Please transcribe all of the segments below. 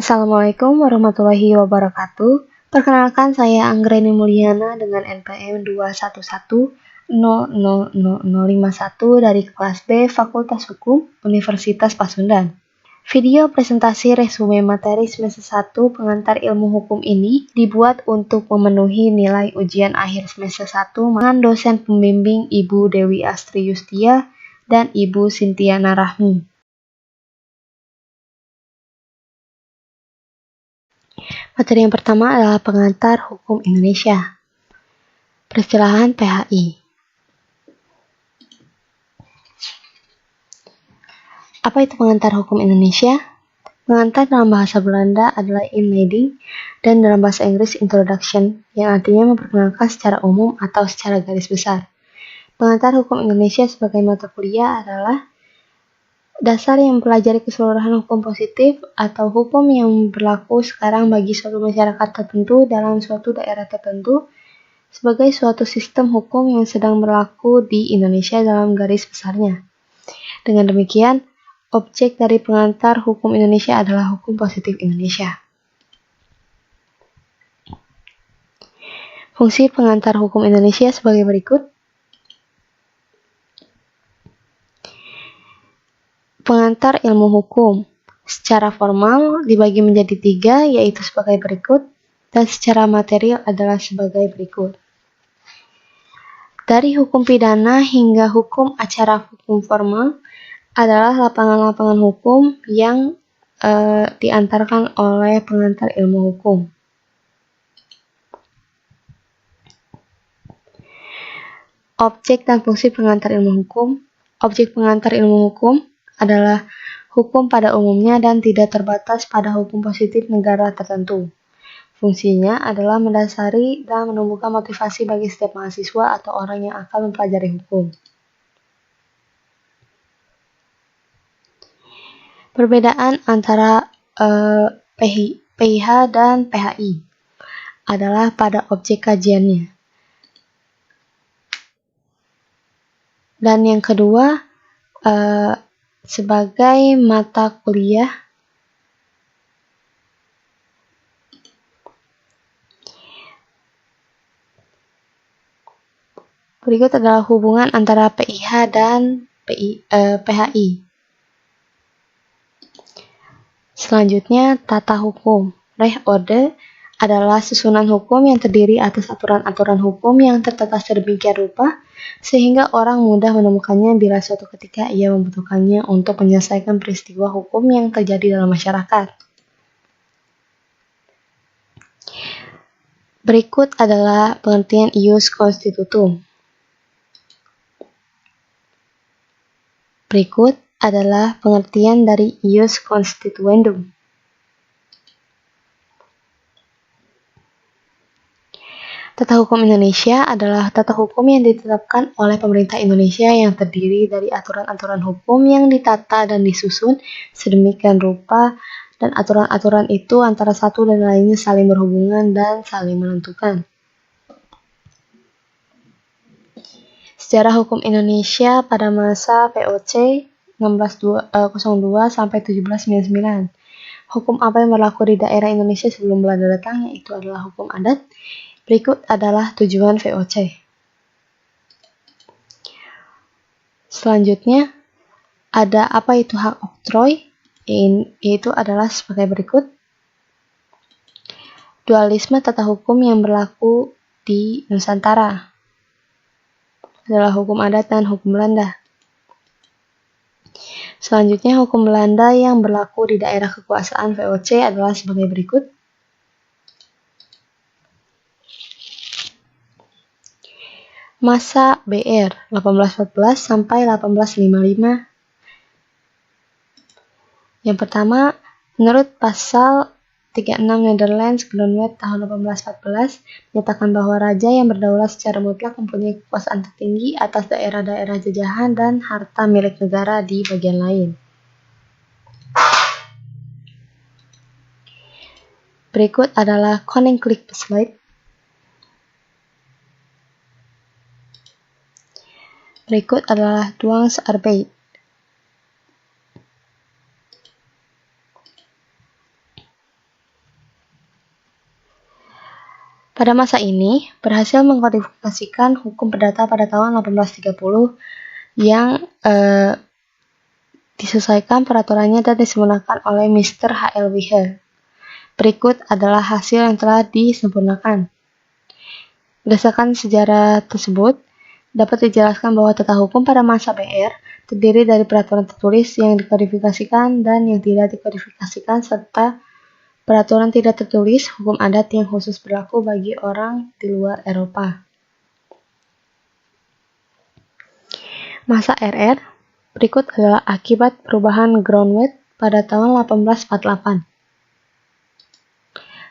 Assalamualaikum warahmatullahi wabarakatuh. Perkenalkan, saya Anggreni Mulyana dengan NPM 211000051 dari kelas B Fakultas Hukum Universitas Pasundan. Video presentasi resume materi semester 1 pengantar ilmu hukum ini dibuat untuk memenuhi nilai ujian akhir semester 1 dengan dosen pembimbing Ibu Dewi Astri Yustia dan Ibu Sintiana Rahmi. Materi yang pertama adalah pengantar hukum Indonesia. Peristilahan PHI. Apa itu pengantar hukum Indonesia? Pengantar dalam bahasa Belanda adalah inleiding dan dalam bahasa Inggris introduction, yang artinya memperkenalkan secara umum atau secara garis besar. Pengantar hukum Indonesia sebagai mata kuliah adalah dasar yang mempelajari keseluruhan hukum positif atau hukum yang berlaku sekarang bagi suatu masyarakat tertentu dalam suatu daerah tertentu sebagai suatu sistem hukum yang sedang berlaku di Indonesia dalam garis besarnya. Dengan demikian, objek dari pengantar hukum Indonesia adalah hukum positif Indonesia. Fungsi pengantar hukum Indonesia sebagai berikut. Pengantar ilmu hukum secara formal dibagi menjadi 3, yaitu sebagai berikut, dan secara material adalah sebagai berikut. Dari hukum pidana hingga hukum acara hukum formal adalah lapangan-lapangan hukum yang diantarkan oleh pengantar ilmu hukum. Objek dan fungsi pengantar ilmu hukum. Objek pengantar ilmu hukum adalah hukum pada umumnya dan tidak terbatas pada hukum positif negara tertentu. Fungsinya adalah mendasari dan menumbuhkan motivasi bagi setiap mahasiswa atau orang yang akan mempelajari hukum. Perbedaan antara PIH dan PHI adalah pada objek kajiannya. Dan yang kedua, sebagai mata kuliah, berikut adalah hubungan antara PIH dan PHI. Selanjutnya, tata hukum. Rechtsorde adalah susunan hukum yang terdiri atas aturan-aturan hukum yang tertata sedemikian rupa sehingga orang mudah menemukannya bila suatu ketika ia membutuhkannya untuk menyelesaikan peristiwa hukum yang terjadi dalam masyarakat. Berikut adalah pengertian ius constitutum. Berikut adalah pengertian dari ius constituendum. Tata hukum Indonesia adalah tata hukum yang ditetapkan oleh pemerintah Indonesia yang terdiri dari aturan-aturan hukum yang ditata dan disusun sedemikian rupa dan aturan-aturan itu antara satu dan lainnya saling berhubungan dan saling menentukan. Sejarah hukum Indonesia pada masa VOC 1602 sampai 1799. Hukum apa yang berlaku di daerah Indonesia sebelum Belanda datang, yaitu adalah hukum adat. Berikut adalah tujuan VOC. Selanjutnya, ada apa itu hak oktroy, yaitu adalah sebagai berikut. Dualisme tata hukum yang berlaku di Nusantara adalah hukum adat dan hukum Belanda. Selanjutnya, hukum Belanda yang berlaku di daerah kekuasaan VOC adalah sebagai berikut. Masa BR 1814 sampai 1855. Yang pertama, menurut pasal 36 Netherlands Grondwet tahun 1814 menyatakan bahwa raja yang berdaulat secara mutlak mempunyai kekuasaan tertinggi atas daerah-daerah jajahan dan harta milik negara di bagian lain. Berikut adalah Koninklijk Besluit. Berikut adalah Dwangsarbeid. Pada masa ini, berhasil mengkodifikasikan hukum perdata pada tahun 1830 yang disesuaikan peraturannya dan disempurnakan oleh Mr. H.L. Weir. Berikut adalah hasil yang telah disempurnakan. Berdasarkan sejarah tersebut, dapat dijelaskan bahwa tata hukum pada masa BR terdiri dari peraturan tertulis yang dikodifikasikan dan yang tidak dikodifikasikan serta peraturan tidak tertulis hukum adat yang khusus berlaku bagi orang di luar Eropa. Masa RR, berikut adalah akibat perubahan Groundwet pada tahun 1848.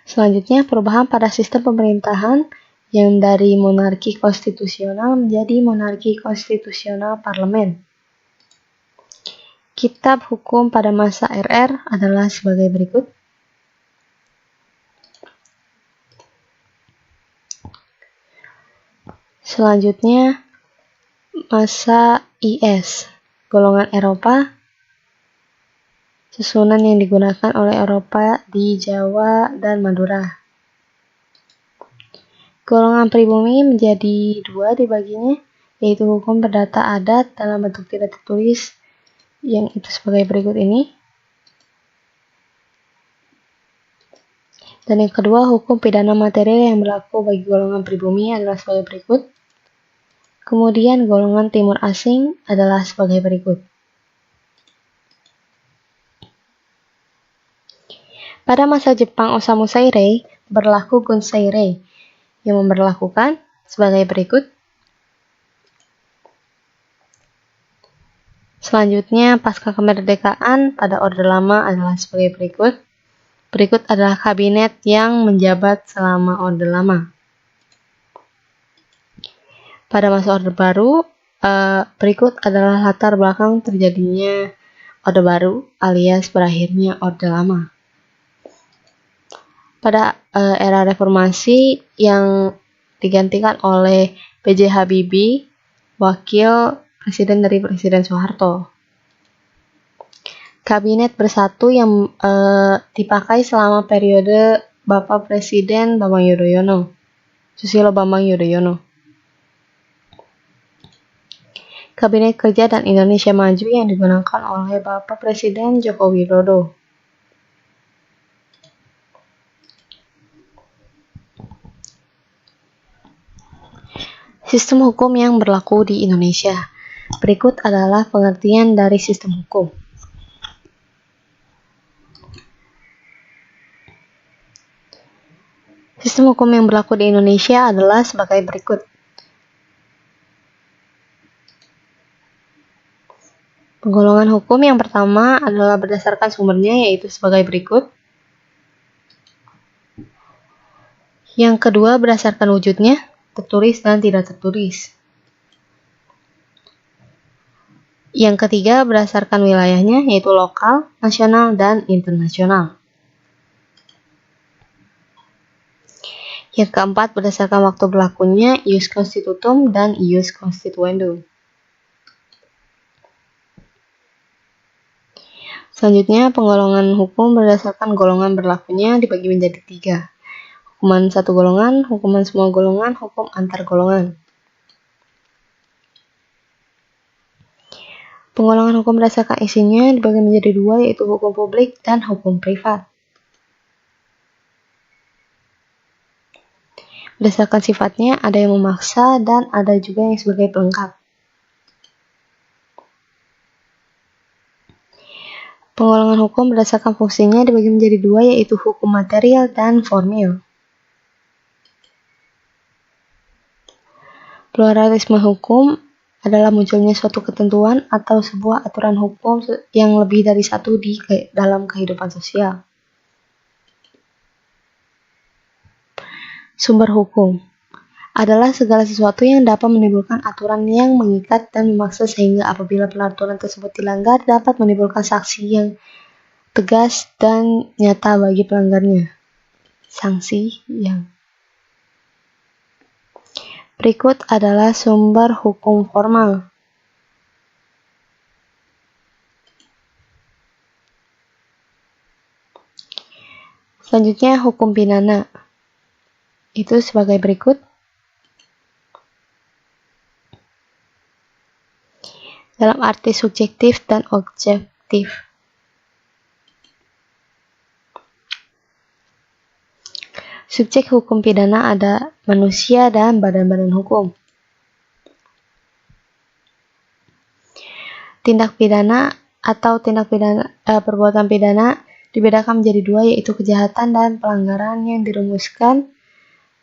Selanjutnya, perubahan pada sistem pemerintahan yang dari monarki konstitusional menjadi monarki konstitusional parlemen. Kitab hukum pada masa RR adalah sebagai berikut. Selanjutnya, masa IS, golongan Eropa, susunan yang digunakan oleh Eropa di Jawa dan Madura. Golongan pribumi menjadi dua dibaginya, yaitu hukum perdata adat dalam bentuk tidak tertulis, yang itu sebagai berikut ini. Dan yang kedua, hukum pidana material yang berlaku bagi golongan pribumi adalah sebagai berikut. Kemudian golongan timur asing adalah sebagai berikut. Pada masa Jepang Osamu Seirei, berlaku Gun Seirei yang memberlakukan sebagai berikut. Selanjutnya, pasca kemerdekaan pada Orde Lama adalah sebagai berikut. Berikut adalah kabinet yang menjabat selama Orde Lama. Pada masa Orde Baru, berikut adalah latar belakang terjadinya Orde Baru alias berakhirnya Orde Lama. Pada era reformasi yang digantikan oleh B.J. Habibie, wakil presiden dari Presiden Soeharto. Kabinet bersatu yang dipakai selama periode Bapak Presiden Bambang Yudhoyono, Susilo Bambang Yudhoyono. Kabinet Kerja dan Indonesia Maju yang digunakan oleh Bapak Presiden Joko Widodo. Sistem hukum yang berlaku di Indonesia. Berikut adalah pengertian dari sistem hukum. Sistem hukum yang berlaku di Indonesia adalah sebagai berikut. Penggolongan hukum yang pertama adalah berdasarkan sumbernya, yaitu sebagai berikut. Yang kedua berdasarkan wujudnya, tertulis dan tidak tertulis. Yang ketiga berdasarkan wilayahnya, yaitu lokal, nasional, dan internasional. Yang keempat berdasarkan waktu berlakunya, ius constitutum dan ius constituendum. Selanjutnya, penggolongan hukum berdasarkan golongan berlakunya dibagi menjadi 3. Hukuman satu golongan, hukuman semua golongan, hukum antar golongan. Penggolongan hukum berdasarkan isinya dibagi menjadi 2, yaitu hukum publik dan hukum privat. Berdasarkan sifatnya, ada yang memaksa dan ada juga yang sebagai pelengkap. Penggolongan hukum berdasarkan fungsinya dibagi menjadi 2, yaitu hukum material dan formil. Pluralisme hukum adalah munculnya suatu ketentuan atau sebuah aturan hukum yang lebih dari satu di dalam kehidupan sosial. Sumber hukum adalah segala sesuatu yang dapat menimbulkan aturan yang mengikat dan memaksa sehingga apabila peraturan tersebut dilanggar dapat menimbulkan sanksi yang tegas dan nyata bagi pelanggarnya. Sanksi yang berikut adalah sumber hukum formal. Selanjutnya hukum pidana, itu sebagai berikut. Dalam arti subjektif dan objektif. Subjek hukum pidana ada manusia dan badan-badan hukum. Tindak pidana atau perbuatan pidana dibedakan menjadi dua, yaitu kejahatan dan pelanggaran yang dirumuskan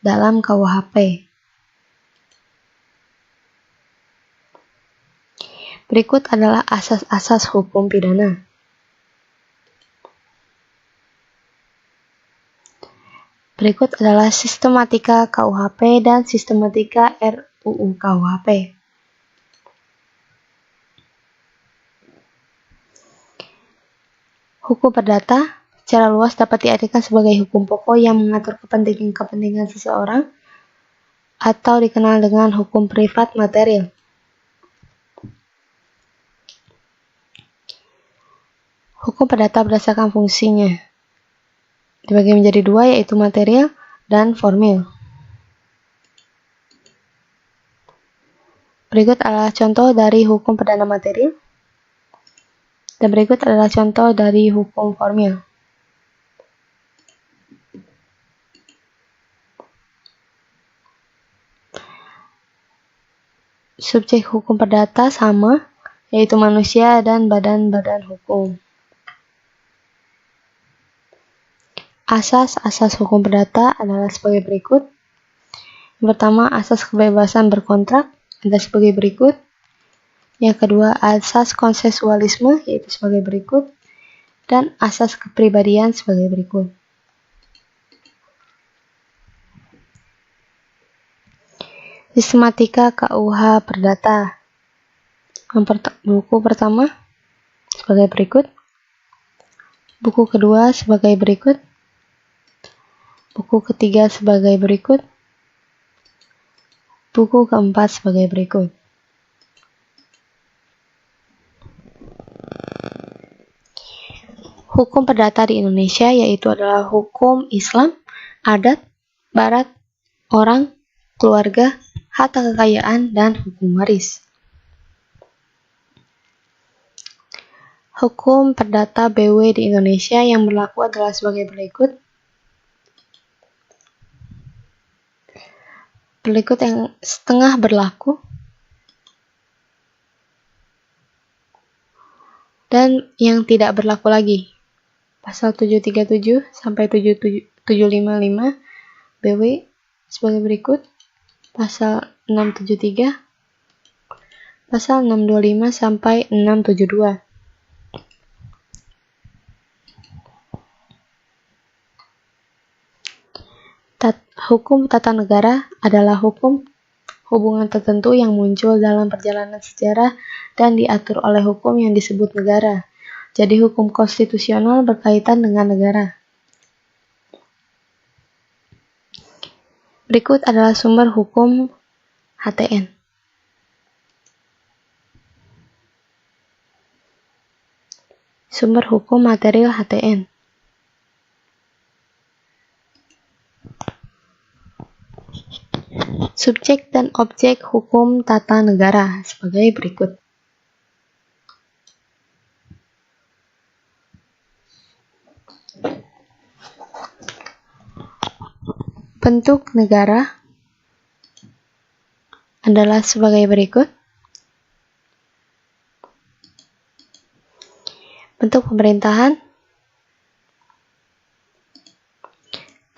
dalam KUHP. Berikut adalah asas-asas hukum pidana. Berikut adalah sistematika KUHP dan sistematika RUU KUHP. Hukum perdata secara luas dapat diartikan sebagai hukum pokok yang mengatur kepentingan seseorang atau dikenal dengan hukum privat material. Hukum perdata berdasarkan fungsinya dibagi menjadi dua, yaitu material dan formil. Berikut adalah contoh dari hukum perdata material, dan berikut adalah contoh dari hukum formil. Subjek hukum perdata sama, yaitu manusia dan badan-badan hukum. Asas-asas hukum perdata adalah sebagai berikut. Yang pertama, asas kebebasan berkontrak ada sebagai berikut. Yang kedua, asas konsensualisme, yaitu sebagai berikut. Dan asas kepribadian sebagai berikut. Sistematika KUH Perdata. Buku pertama sebagai berikut. Buku kedua sebagai berikut. Buku ketiga sebagai berikut. Buku keempat sebagai berikut. Hukum perdata di Indonesia yaitu adalah hukum Islam, adat, barat, orang, keluarga, harta kekayaan, dan hukum waris. Hukum perdata BW di Indonesia yang berlaku adalah sebagai berikut. Berikut yang setengah berlaku dan yang tidak berlaku lagi. Pasal 737 sampai 755 BW sebagai berikut. Pasal 673, pasal 625 sampai 672. Hukum tata negara adalah hukum hubungan tertentu yang muncul dalam perjalanan sejarah dan diatur oleh hukum yang disebut negara. Jadi hukum konstitusional berkaitan dengan negara. Berikut adalah sumber hukum HTN. Sumber hukum material HTN. Subjek dan objek hukum tata negara sebagai berikut. Bentuk negara adalah sebagai berikut. Bentuk pemerintahan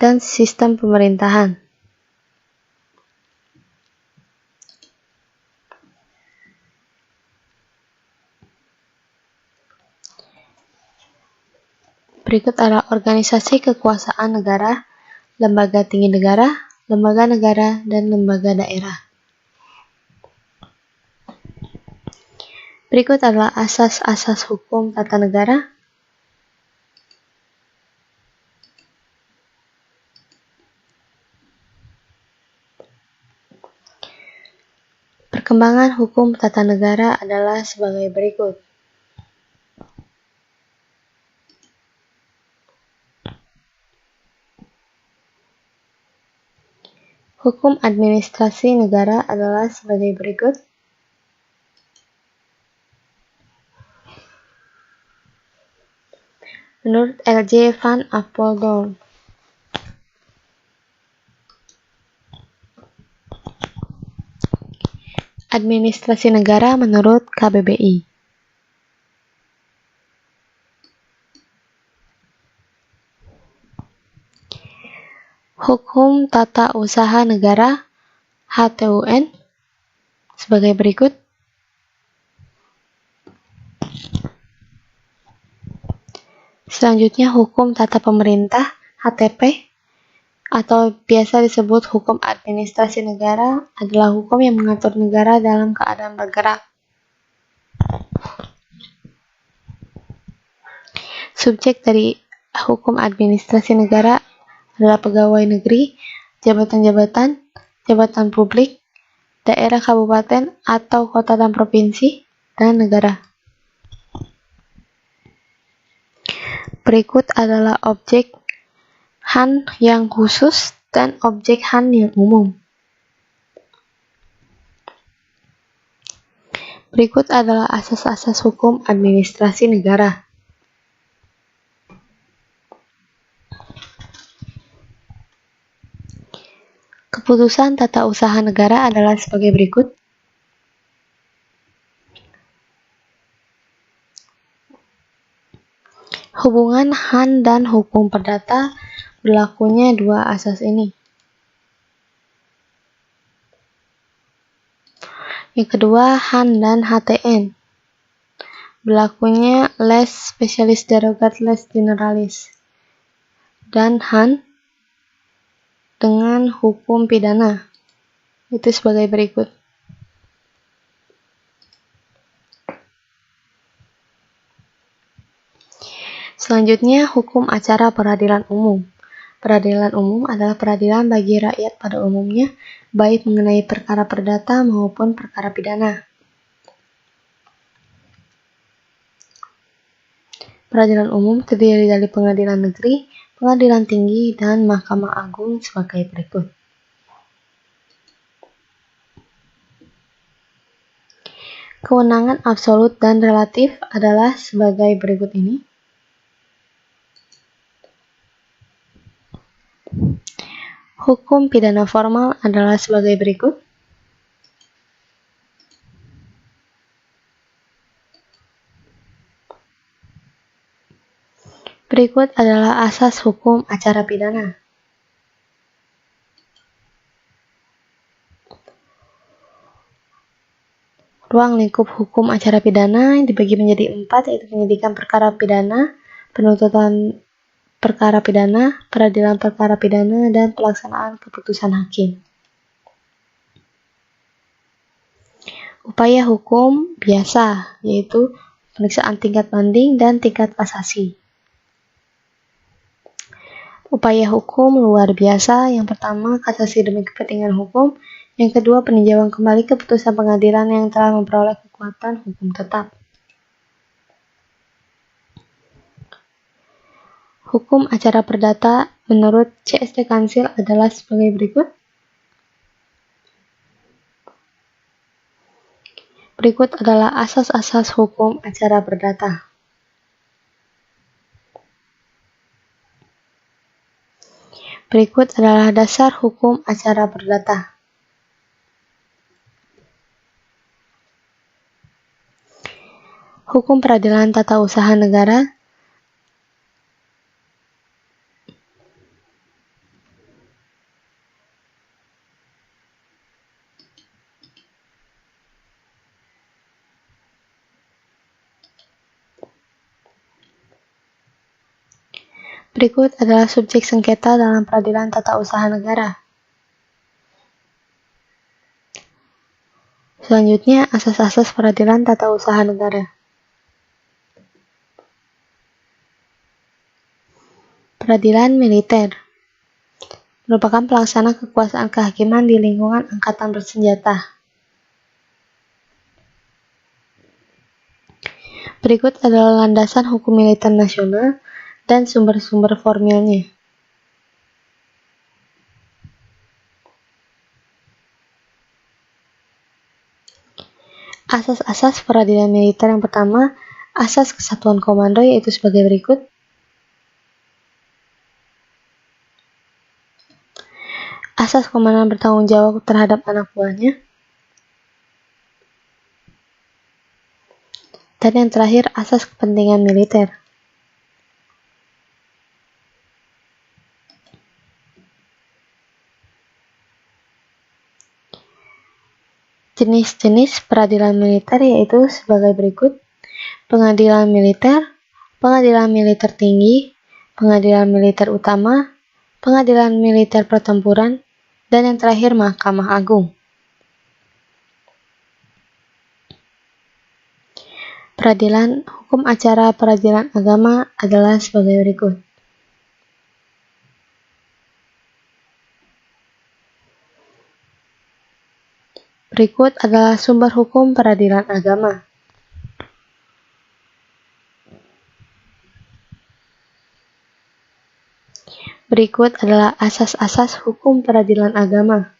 dan sistem pemerintahan. Berikut adalah organisasi kekuasaan negara, lembaga tinggi negara, lembaga negara, dan lembaga daerah. Berikut adalah asas-asas hukum tata negara. Perkembangan hukum tata negara adalah sebagai berikut. Hukum administrasi negara adalah sebagai berikut. Menurut L.J. van Apeldoorn, administrasi negara menurut KBBI. Hukum Tata Usaha Negara HTUN sebagai berikut. Selanjutnya, hukum tata pemerintah HTP atau biasa disebut hukum administrasi negara adalah hukum yang mengatur negara dalam keadaan bergerak. Subjek dari hukum administrasi negara adalah pegawai negeri, jabatan-jabatan, jabatan publik, daerah kabupaten atau kota dan provinsi, dan negara. Berikut adalah objek HAN yang khusus dan objek HAN yang umum. Berikut adalah asas-asas hukum administrasi negara. Keputusan tata usaha negara adalah sebagai berikut. Hubungan HAN dan hukum perdata berlakunya dua asas ini. Yang kedua, HAN dan HTN. Berlakunya les spesialis derogat les generalis. Dan HAN dengan hukum pidana. Itu sebagai berikut. Selanjutnya, hukum acara peradilan umum. Peradilan umum adalah peradilan bagi rakyat pada umumnya, baik mengenai perkara perdata maupun perkara pidana. Peradilan umum terdiri dari pengadilan negeri, pengadilan tinggi, dan Mahkamah Agung sebagai berikut. Kewenangan absolut dan relatif adalah sebagai berikut ini. Hukum pidana formal adalah sebagai berikut. Berikut adalah asas hukum acara pidana. Ruang lingkup hukum acara pidana dibagi menjadi 4, yaitu penyidikan perkara pidana, penuntutan perkara pidana, peradilan perkara pidana, dan pelaksanaan keputusan hakim. Upaya hukum biasa, yaitu pemeriksaan tingkat banding dan tingkat kasasi. Upaya hukum luar biasa, yang pertama kasasi demi kepentingan hukum, yang kedua peninjauan kembali keputusan pengadilan yang telah memperoleh kekuatan hukum tetap. Hukum acara perdata menurut CST Kansil adalah sebagai berikut. Berikut adalah asas-asas hukum acara perdata. Berikut adalah dasar hukum acara perdata. Hukum peradilan tata usaha negara. Berikut adalah subjek sengketa dalam peradilan tata usaha negara. Selanjutnya, asas-asas peradilan tata usaha negara. Peradilan militer merupakan pelaksana kekuasaan kehakiman di lingkungan angkatan bersenjata. Berikut adalah landasan hukum militer nasional dan sumber-sumber formilnya. Asas-asas peradilan militer yang pertama, asas kesatuan komando, yaitu sebagai berikut. Asas komandan bertanggung jawab terhadap anak buahnya. Dan yang terakhir, asas kepentingan militer. Jenis-jenis peradilan militer yaitu sebagai berikut: pengadilan militer, pengadilan militer tinggi, pengadilan militer utama, pengadilan militer pertempuran, dan yang terakhir Mahkamah Agung. Peradilan hukum acara peradilan agama adalah sebagai berikut. Berikut adalah sumber hukum peradilan agama. Berikut adalah asas-asas hukum peradilan agama.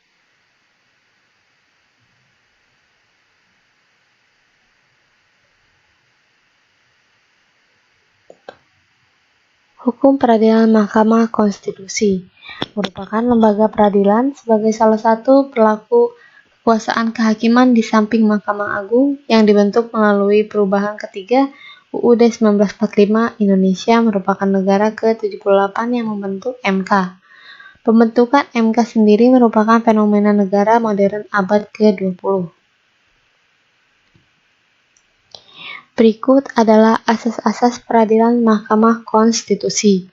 Hukum peradilan Mahkamah Konstitusi merupakan lembaga peradilan sebagai salah satu pelaku kekuasaan kehakiman di samping Mahkamah Agung yang dibentuk melalui perubahan ketiga UUD 1945. Indonesia merupakan negara ke-78 yang membentuk MK. Pembentukan MK sendiri merupakan fenomena negara modern abad ke-20. Berikut adalah asas-asas peradilan Mahkamah Konstitusi.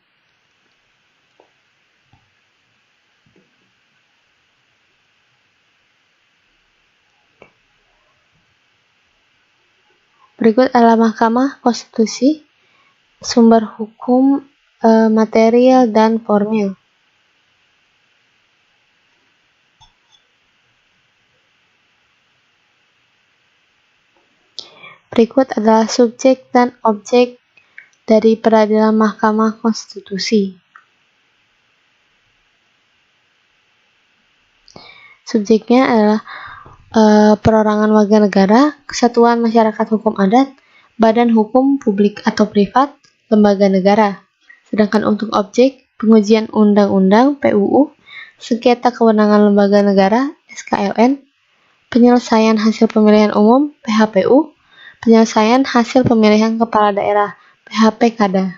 Berikut adalah Mahkamah Konstitusi, sumber hukum, material, dan formil. Berikut adalah subjek dan objek dari peradilan Mahkamah Konstitusi. Subjeknya adalah perorangan warga negara, kesatuan masyarakat hukum adat, badan hukum publik atau privat, lembaga negara. Sedangkan untuk objek, pengujian undang-undang (PUU), sengketa kewenangan lembaga negara (SKLN), penyelesaian hasil pemilihan umum (PHPU), penyelesaian hasil pemilihan kepala daerah (PHPKada).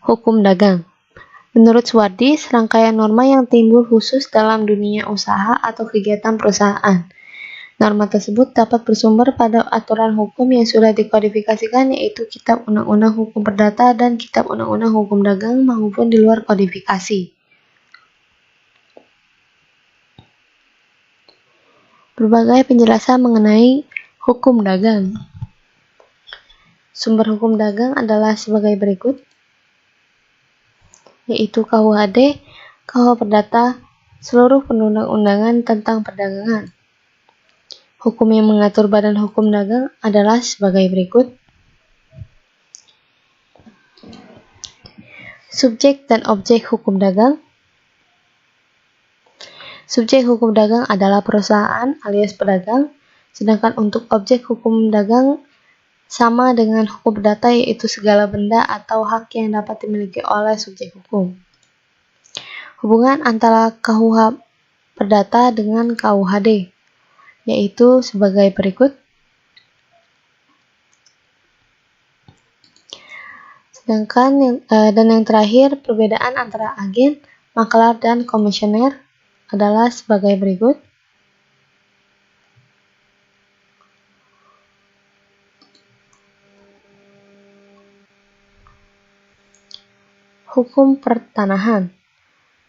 Hukum dagang. Menurut Suwardi, serangkaian norma yang timbul khusus dalam dunia usaha atau kegiatan perusahaan. Norma tersebut dapat bersumber pada aturan hukum yang sudah dikodifikasikan, yaitu Kitab Undang-Undang Hukum Perdata dan Kitab Undang-Undang Hukum Dagang, maupun di luar kodifikasi. Berbagai penjelasan mengenai hukum dagang. Sumber hukum dagang adalah sebagai berikut, yaitu KUHD, KUH Perdata, seluruh perundang-undangan tentang perdagangan. Hukum yang mengatur badan hukum dagang adalah sebagai berikut. Subjek dan objek hukum dagang. Subjek hukum dagang adalah perusahaan alias pedagang, sedangkan untuk objek hukum dagang sama dengan hukum perdata, yaitu segala benda atau hak yang dapat dimiliki oleh subjek hukum. Hubungan antara KUH Perdata dengan KUHD, yaitu sebagai berikut. Sedangkan yang terakhir, perbedaan antara agen, makelar, dan komisioner adalah sebagai berikut. Hukum pertanahan.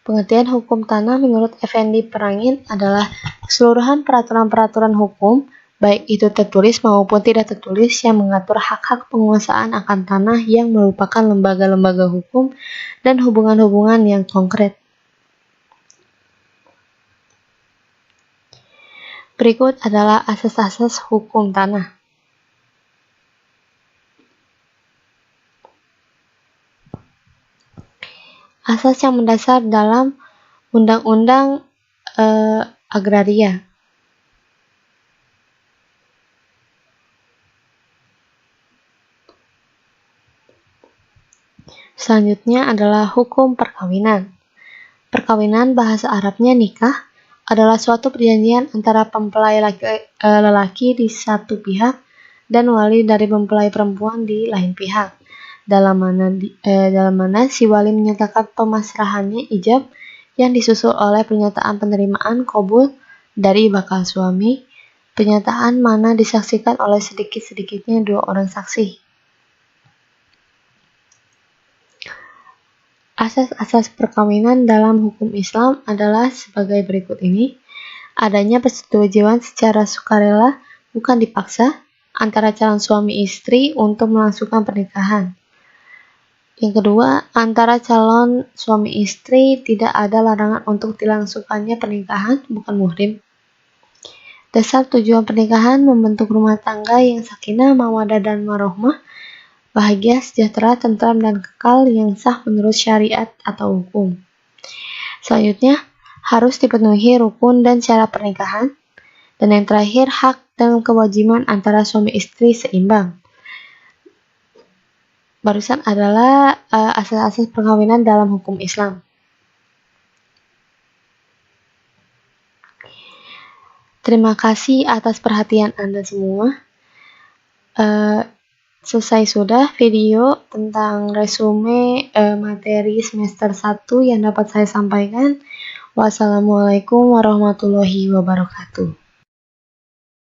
Pengertian hukum tanah menurut Effendi Perangin adalah keseluruhan peraturan-peraturan hukum, baik itu tertulis maupun tidak tertulis, yang mengatur hak-hak penguasaan akan tanah yang merupakan lembaga-lembaga hukum dan hubungan-hubungan yang konkret. Berikut adalah asas-asas hukum tanah. Asas yang mendasar dalam Undang-Undang Agraria. Selanjutnya adalah hukum perkawinan. Perkawinan bahasa Arabnya nikah adalah suatu perjanjian antara mempelai lelaki di satu pihak dan wali dari mempelai perempuan di lain pihak. Dalam mana si wali menyatakan pemasrahannya ijab yang disusul oleh pernyataan penerimaan qabul dari bakal suami, pernyataan mana disaksikan oleh sedikit-sedikitnya 2 orang saksi. Asas-asas perkawinan dalam hukum Islam adalah sebagai berikut ini. Adanya persetujuan secara sukarela, bukan dipaksa, antara calon suami istri untuk melangsungkan pernikahan. Yang kedua, antara calon suami istri tidak ada larangan untuk dilangsungkannya pernikahan, bukan muhrim. Dasar tujuan pernikahan membentuk rumah tangga yang sakinah, mawaddah, dan warohmah, bahagia, sejahtera, tentram, dan kekal yang sah menurut syariat atau hukum. Selanjutnya, harus dipenuhi rukun dan syarat pernikahan. Dan yang terakhir, hak dan kewajiban antara suami istri seimbang. Barusan adalah asas-asas perkawinan dalam hukum Islam. Terima kasih atas perhatian Anda semua. Selesai sudah video tentang resume materi semester 1 yang dapat saya sampaikan. Wassalamualaikum warahmatullahi wabarakatuh.